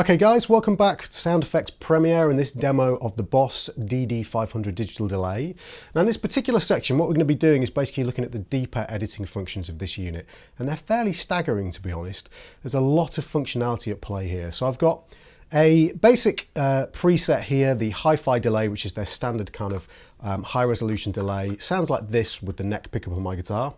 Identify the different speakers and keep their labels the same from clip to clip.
Speaker 1: Okay guys, welcome back to Sound Effects Premiere and this demo of the Boss DD-500 digital delay. Now in this particular section what we're going to be doing is basically looking at the deeper editing functions of this unit, and they're fairly staggering, to be honest. There's a lot of functionality at play here. So I've got a basic preset here, the hi-fi delay, which is their standard kind of high resolution delay. Sounds like this with the neck pickup on my guitar.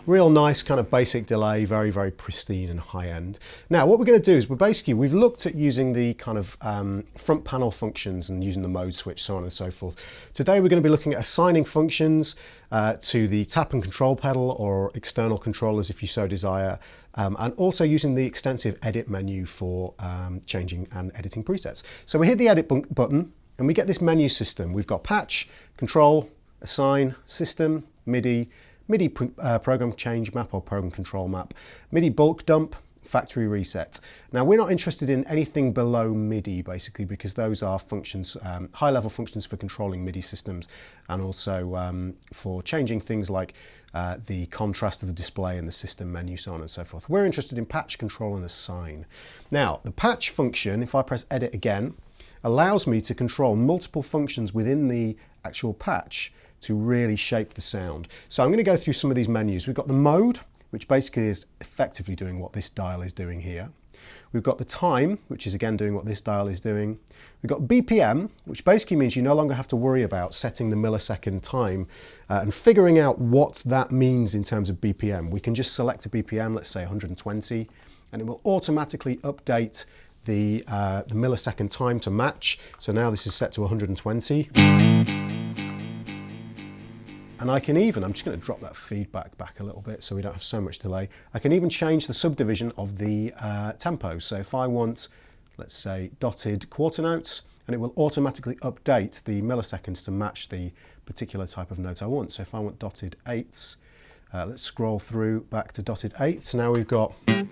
Speaker 1: Real nice kind of basic delay, very, very pristine and high end. Now what we're going to do is we've looked at using the kind of front panel functions and using the mode switch, so on and so forth. Today we're going to be looking at assigning functions to the tap and control pedal or external controllers if you so desire, and also using the extensive edit menu for changing and editing presets. So we hit the edit button and we get this menu system. We've got patch, control, assign, system, MIDI program change map or program control map, MIDI bulk dump, factory reset. Now we're not interested in anything below MIDI basically, because those are functions, high level functions for controlling MIDI systems, and also for changing things like the contrast of the display and the system menu, so on and so forth. We're interested in patch, control and assign. Now the patch function, if I press edit again, allows me to control multiple functions within the actual patch to really shape the sound. So I'm going to go through some of these menus. We've got the mode, which basically is effectively doing what this dial is doing here. We've got the time, which is again doing what this dial is doing. We've got BPM, which basically means you no longer have to worry about setting the millisecond time and figuring out what that means in terms of BPM. We can just select a BPM, let's say 120, and it will automatically update the millisecond time to match. So now this is set to 120. And I can even, I'm just going to drop that feedback back a little bit so we don't have so much delay. I can even change the subdivision of the tempo. So if I want, let's say, dotted quarter notes, and it will automatically update the milliseconds to match the particular type of note I want. So if I want dotted eighths, let's scroll through back to dotted eighths. Now we've got, now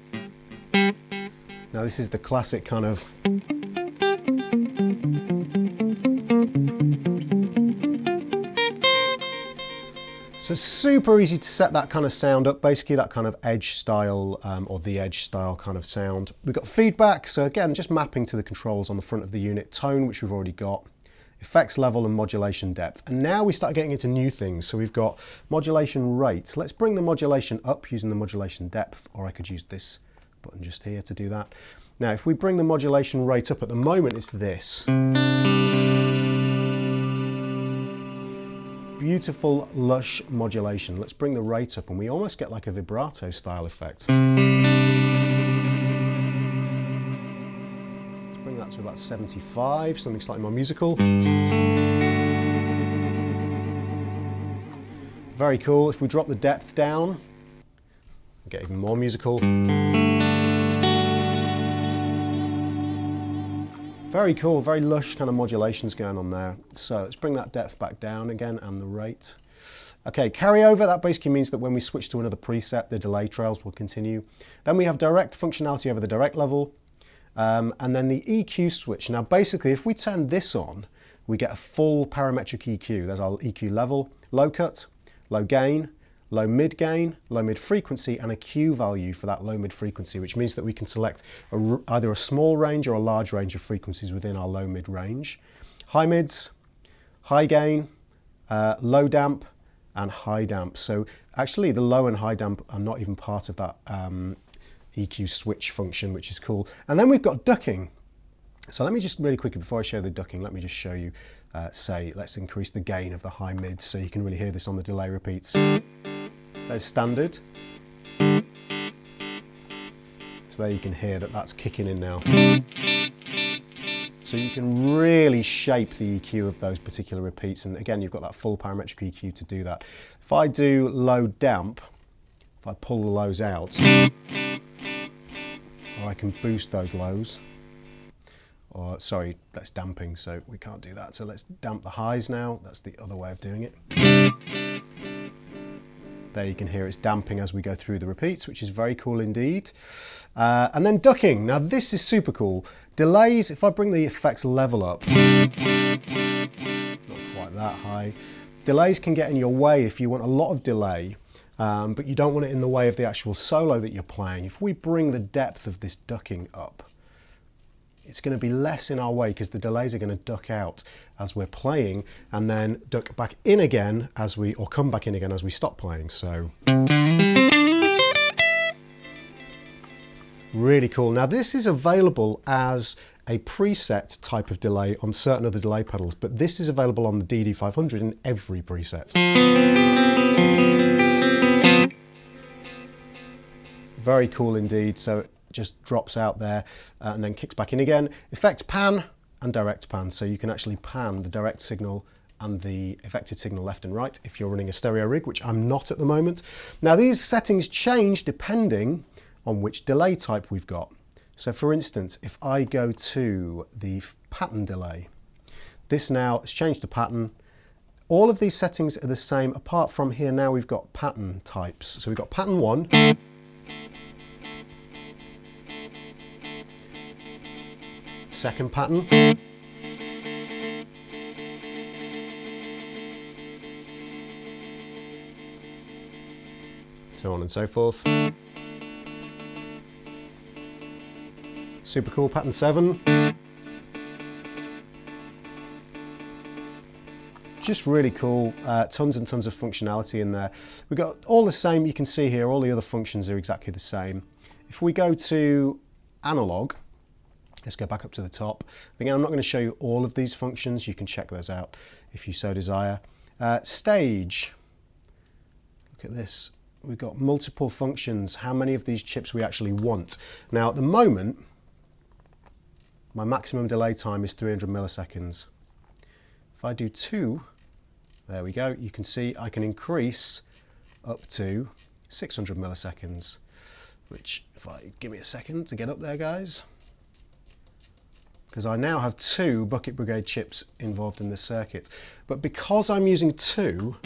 Speaker 1: this is the classic kind of, so super easy to set that kind of sound up, basically that kind of edge style or the edge style kind of sound. We've got feedback, so again, just mapping to the controls on the front of the unit. Tone, which we've already got. Effects level and modulation depth. And now we start getting into new things. So we've got modulation rate. Let's bring the modulation up using the modulation depth, or I could use this button just here to do that. Now, if we bring the modulation rate up, at the moment it's this. Beautiful, lush modulation. Let's bring the rate up and we almost get like a vibrato style effect. Let's bring that to about 75, something slightly more musical. Very cool. If we drop the depth down, we get even more musical. Very cool, very lush kind of modulations going on there. So let's bring that depth back down again and the rate. Okay, carryover, that basically means that when we switch to another preset, the delay trails will continue. Then we have direct functionality over the direct level. And then the EQ switch. Now basically, if we turn this on, we get a full parametric EQ. There's our EQ level, low cut, low gain, low mid gain, low mid frequency, and a Q value for that low mid frequency, which means that we can select either a small range or a large range of frequencies within our low mid range. High mids, high gain, low damp, and high damp. So actually the low and high damp are not even part of that EQ switch function, which is cool. And then we've got ducking. So let me just really quickly, before I show the ducking, let me just show you, say, let's increase the gain of the high mids so you can really hear this on the delay repeats. There's standard. So there you can hear that that's kicking in now. So you can really shape the EQ of those particular repeats. And again, you've got that full parametric EQ to do that. If I do low damp, if I pull the lows out, or I can boost those lows, or sorry, that's damping, so we can't do that. So let's damp the highs now. That's the other way of doing it. There you can hear it's damping as we go through the repeats, which is very cool indeed. And then ducking. Now this is super cool. Delays, if I bring the effects level up, not quite that high. Delays can get in your way if you want a lot of delay. but you don't want it in the way of the actual solo that you're playing. If we bring the depth of this ducking up, it's going to be less in our way because the delays are going to duck out as we're playing and then duck back in again or come back in again as we stop playing. So really cool. Now this is available as a preset type of delay on certain other delay pedals, but this is available on the DD-500 in every preset. Very cool indeed. So it just drops out there and then kicks back in again. Effect pan and direct pan. So you can actually pan the direct signal and the affected signal left and right if you're running a stereo rig, which I'm not at the moment. Now these settings change depending on which delay type we've got. So for instance, if I go to the pattern delay, this now has changed to pattern. All of these settings are the same apart from here. Now we've got pattern types. So we've got pattern 1, second pattern, so on and so forth. Super cool, pattern 7. Just really cool, tons and tons of functionality in there. We've got all the same, you can see here, all the other functions are exactly the same. If we go to analog, let's go back up to the top. Again, I'm not going to show you all of these functions, you can check those out if you so desire. Stage, look at this, we've got multiple functions, how many of these chips we actually want. Now at the moment, my maximum delay time is 300 milliseconds. If I do 2, there we go, you can see I can increase up to 600 milliseconds, which if I give me a second to get up there, guys, because I now have 2 Bucket Brigade chips involved in this circuit. But because I'm using 2,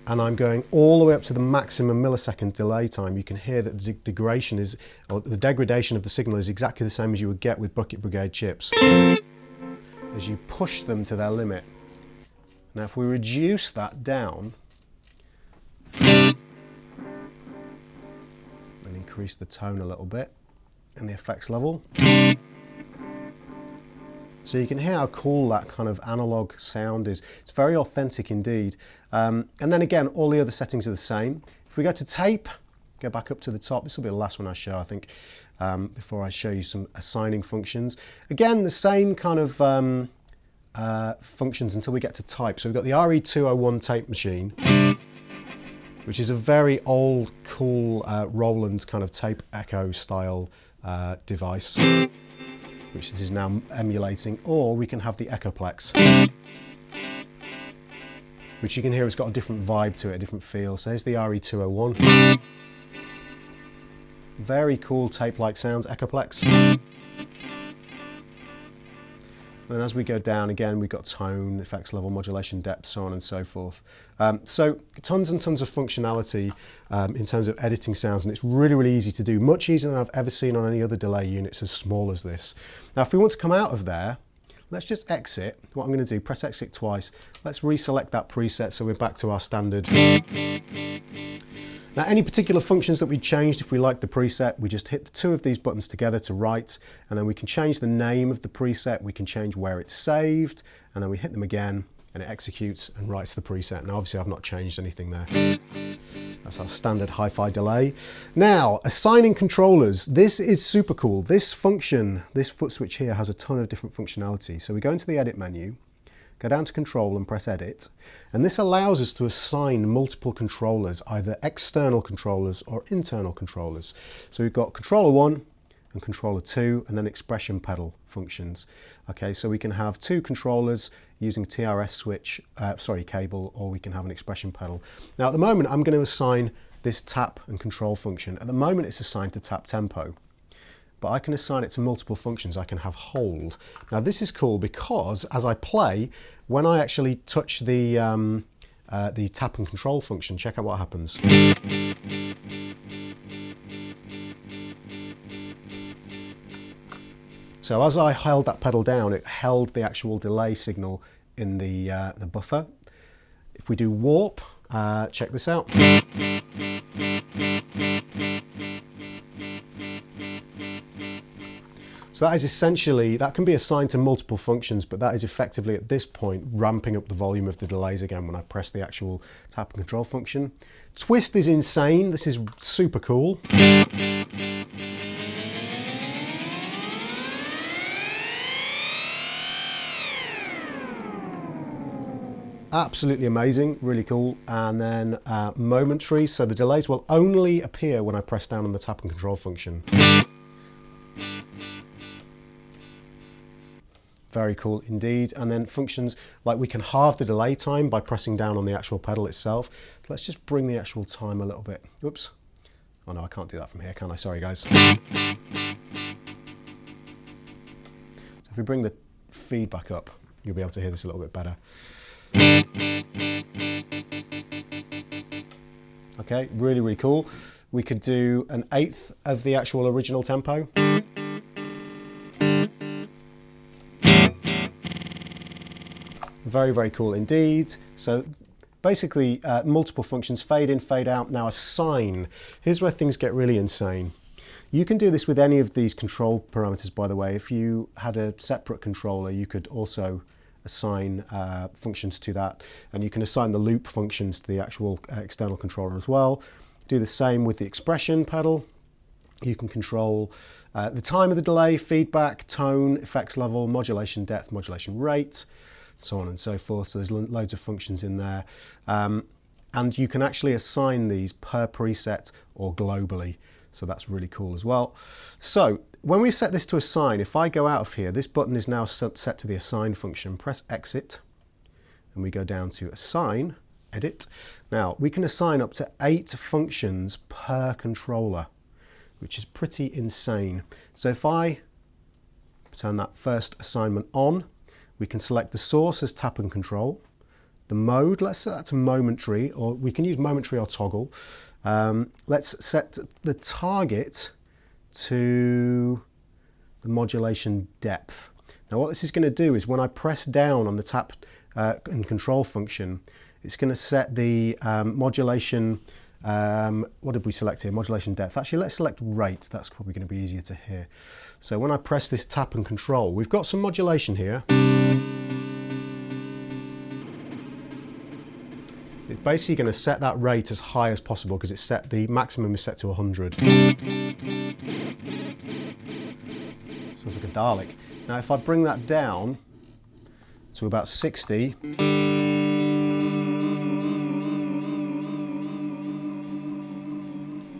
Speaker 1: and I'm going all the way up to the maximum millisecond delay time, you can hear that the degradation of the signal is exactly the same as you would get with Bucket Brigade chips, as you push them to their limit. Now if we reduce that down and increase the tone a little bit and the effects level, so you can hear how cool that kind of analog sound is. It's very authentic indeed. And then again, all the other settings are the same. If we go to tape, go back up to the top, this will be the last one I show, I think, before I show you some assigning functions. Again, the same kind of functions until we get to type. So we've got the RE201 tape machine, which is a very old, cool Roland kind of tape echo style device, which this is now emulating, or we can have the Echoplex, which you can hear has got a different vibe to it, a different feel. So here's the RE201. Very cool tape-like sounds, Echoplex. And then as we go down again, we've got tone, effects level, modulation depth, so on and so forth. So tons and tons of functionality in terms of editing sounds, and it's really, really easy to do. Much easier than I've ever seen on any other delay units as small as this. Now, if we want to come out of there, let's just exit. What I'm going to do, press exit twice. Let's reselect that preset so we're back to our standard. Now, any particular functions that we changed, if we like the preset, we just hit the 2 of these buttons together to write, and then we can change the name of the preset, we can change where it's saved, and then we hit them again, and it executes and writes the preset. Now, obviously, I've not changed anything there. That's our standard hi-fi delay. Now, assigning controllers. This is super cool. This function, this foot switch here, has a ton of different functionality. So we go into the edit menu, go down to control and press edit, and this allows us to assign multiple controllers, either external controllers or internal controllers. So we've got controller 1 and controller 2, and then expression pedal functions. Okay, so we can have 2 controllers using TRS switch, cable, or we can have an expression pedal. Now at the moment I'm going to assign this tap and control function. At the moment it's assigned to tap tempo, but I can assign it to multiple functions. I can have hold. Now this is cool because as I play, when I actually touch the tap and control function, check out what happens. So as I held that pedal down, it held the actual delay signal in the buffer. If we do warp, check this out. So that is essentially, that can be assigned to multiple functions, but that is effectively at this point ramping up the volume of the delays again when I press the actual tap and control function. Twist is insane. This is super cool. Absolutely amazing, really cool. And then momentary, so the delays will only appear when I press down on the tap and control function. Very cool indeed. And then functions like we can halve the delay time by pressing down on the actual pedal itself. Let's just bring the actual time a little bit. Oops. Oh no, I can't do that from here, can I? Sorry guys. So if we bring the feedback up, you'll be able to hear this a little bit better. Okay, really, really cool. We could do an eighth of the actual original tempo. Very, very cool indeed. So basically multiple functions, fade in, fade out. Now assign. Here's where things get really insane. You can do this with any of these control parameters, by the way. If you had a separate controller, you could also assign functions to that, and you can assign the loop functions to the actual external controller as well. Do the same with the expression pedal. You can control the time of the delay, feedback, tone, effects level, modulation depth, modulation rate, so on and so forth. So there's loads of functions in there, and you can actually assign these per preset or globally, so that's really cool as well. So when we've set this to assign, if I go out of here, this button is now set to the assign function. Press exit and we go down to assign, edit. Now we can assign up to 8 functions per controller, which is pretty insane. So if I turn that first assignment on, we can select the source as tap and control. The mode, let's set that to momentary, or we can use momentary or toggle. Let's set the target to the modulation depth. Now what this is going to do is when I press down on the tap and control function, it's going to set the modulation, what did we select here? Modulation depth. Actually, let's select rate. That's probably going to be easier to hear. So when I press this tap and control, we've got some modulation here. It's basically going to set that rate as high as possible because it's set, the maximum is set to 100. Sounds like a Dalek. Now if I bring that down to about 60,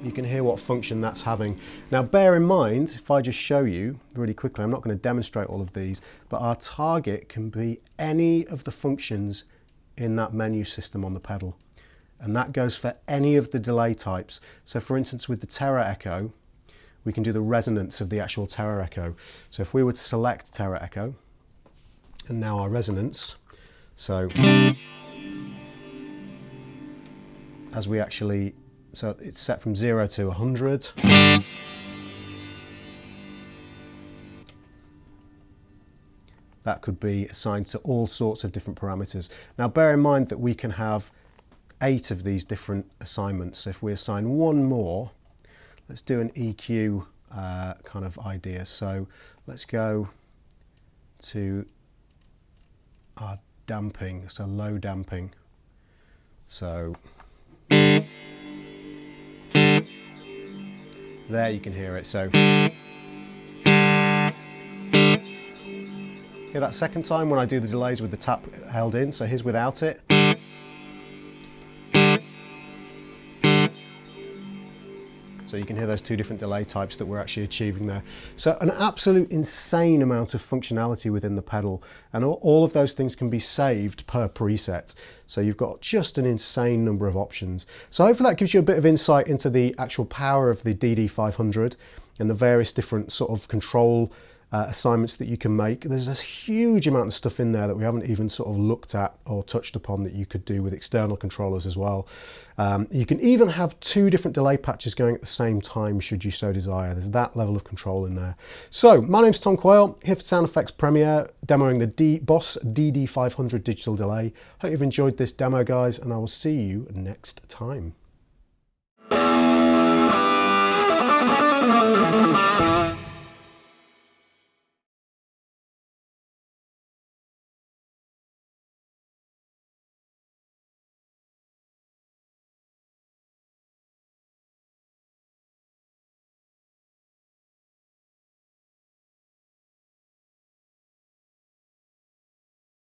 Speaker 1: you can hear what function that's having. Now bear in mind, if I just show you really quickly, I'm not going to demonstrate all of these, but our target can be any of the functions in that menu system on the pedal, and that goes for any of the delay types. So for instance with the Terra Echo, we can do the resonance of the actual Terra Echo. So if we were to select Terra Echo and now our resonance, so as we actually, so it's set from 0 to 100. That could be assigned to all sorts of different parameters. Now bear in mind that we can have 8 of these different assignments. So if we assign one more, let's do an EQ kind of idea. So let's go to our damping, so low damping. So there you can hear it. So hear that second time when I do the delays with the tap held in. So here's without it. So you can hear those 2 different delay types that we're actually achieving there. So an absolute insane amount of functionality within the pedal, and all of those things can be saved per preset. So you've got just an insane number of options. So hopefully that gives you a bit of insight into the actual power of the DD-500 and the various different sort of control assignments that you can make. There's this huge amount of stuff in there that we haven't even sort of looked at or touched upon that you could do with external controllers as well. You can even have 2 different delay patches going at the same time should you so desire. There's that level of control in there. So my name's Tom Quayle, here for Sound Effects Premiere, demoing the Boss DD-500 digital delay. Hope you've enjoyed this demo, guys, and I will see you next time.